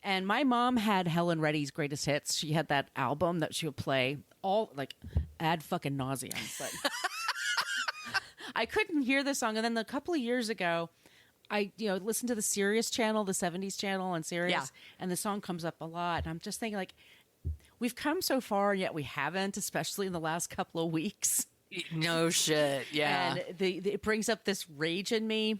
And my mom had Helen Reddy's Greatest Hits. She had that album that she would play all like ad fucking nauseum. But I couldn't hear the song. And then a couple of years ago, I listened to the Sirius channel, the 70s channel on Sirius, and the song comes up a lot. And I'm just thinking, like, we've come so far, yet we haven't, especially in the last couple of weeks. No shit, yeah. And it brings up this rage in me.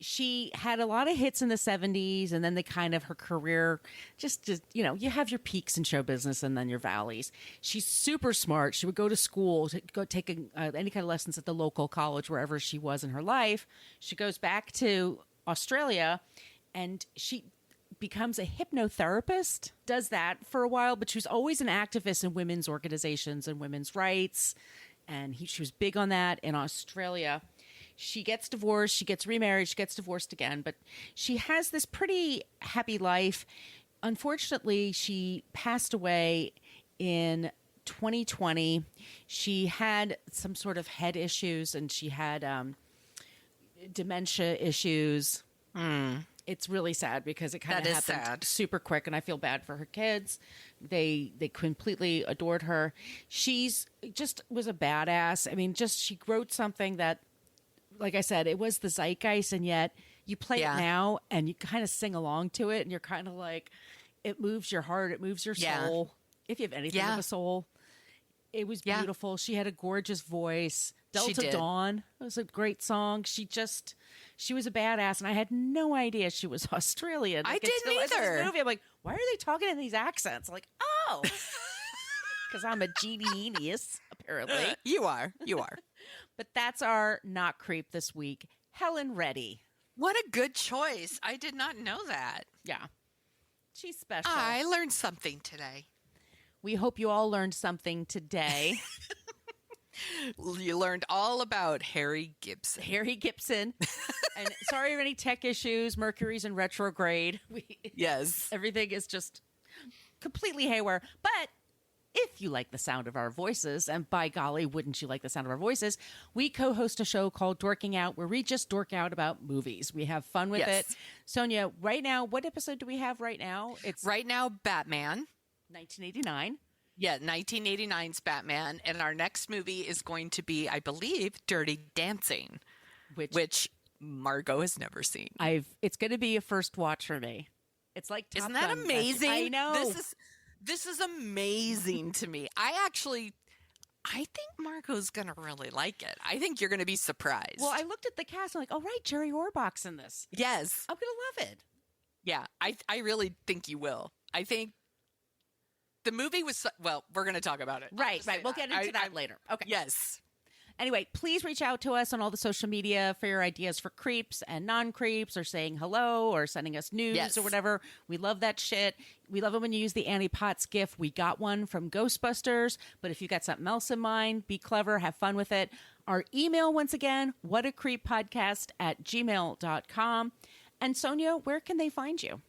She had a lot of hits in the 70s, and then her career just you have your peaks in show business and then your valleys. She's super smart. She would go to school, go take any kind of lessons at the local college, wherever she was in her life. She goes back to Australia, and she becomes a hypnotherapist, does that for a while, but she was always an activist in women's organizations and women's rights, and she was big on that in Australia. She gets divorced, she gets remarried, she gets divorced again, but she has this pretty happy life. Unfortunately, she passed away in 2020. She had some sort of head issues, and she had dementia issues. It's really sad because it kind of happened super quick, and I feel bad for her kids. They completely adored her. She's just was a badass. I mean, she wrote something that, like I said, it was the zeitgeist, and yet you play it now and you kind of sing along to it, and you're kind of like, it moves your heart, it moves your soul. If you have anything of a soul. It was beautiful. She had a gorgeous voice. Delta Dawn. It was a great song. She was a badass, and I had no idea she was Australian. I didn't either. This movie, I'm like, why are they talking in these accents? I'm like, oh, because I'm a genius, apparently. You are. But that's our not creep this week. Helen Reddy. What a good choice. I did not know that. Yeah. She's special. I learned something today. We hope you all learned something today. You learned all about Harry Gibson. And sorry for any tech issues. Mercury's in retrograde. Yes. Everything is just completely haywire. But if you like the sound of our voices, and by golly, wouldn't you like the sound of our voices, we co-host a show called Dorking Out, where we just dork out about movies. We have fun with it. Sonia, right now, what episode do we have right now? It's right now Batman. 1989. Yeah, 1989's Batman. And our next movie is going to be, I believe, Dirty Dancing, which Margot has never seen. It's going to be a first watch for me. It's like Top Isn't that Gun. amazing? I know. This is amazing to me. I think Margot's going to really like it. I think you're going to be surprised. Well, I looked at the cast and I'm like, oh, right, Jerry Orbach's in this. Yes. I'm going to love it. Yeah, I really think you will. I think the movie was, we're going to talk about it. Right. We'll get into that later. Okay. Yes. Anyway, please reach out to us on all the social media for your ideas for creeps and non-creeps, or saying hello, or sending us news or whatever. We love that shit. We love it when you use the Annie Potts GIF. We got one from Ghostbusters, but if you got something else in mind, be clever, have fun with it. Our email, once again, whatacreeppodcast@gmail.com. And Sonia, where can they find you?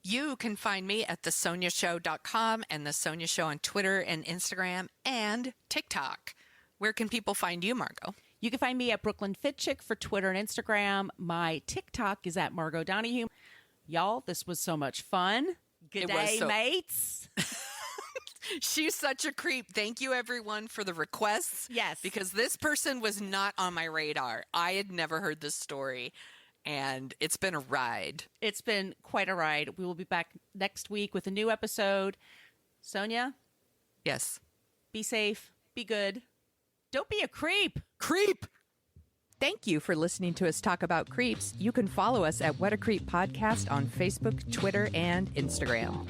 You can find me at thesoniashow.com and The Sonia Show on Twitter and Instagram and TikTok. Where can people find you, Margot? You can find me at Brooklyn Fit Chick for Twitter and Instagram. My TikTok is at Margot Donahue. Y'all, this was so much fun. Good day, mates. She's such a creep. Thank you, everyone, for the requests. Yes. Because this person was not on my radar. I had never heard this story, and it's been a ride. It's been quite a ride. We will be back next week with a new episode. Sonia? Yes. Be safe. Be good. Don't be a creep. Creep! Thank you for listening to us talk about creeps. You can follow us at What a Creep Podcast on Facebook, Twitter, and Instagram.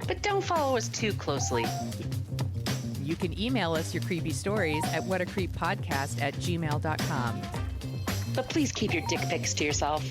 But don't follow us too closely. You can email us your creepy stories at whatacreeppodcast@gmail.com. But please keep your dick pics to yourself.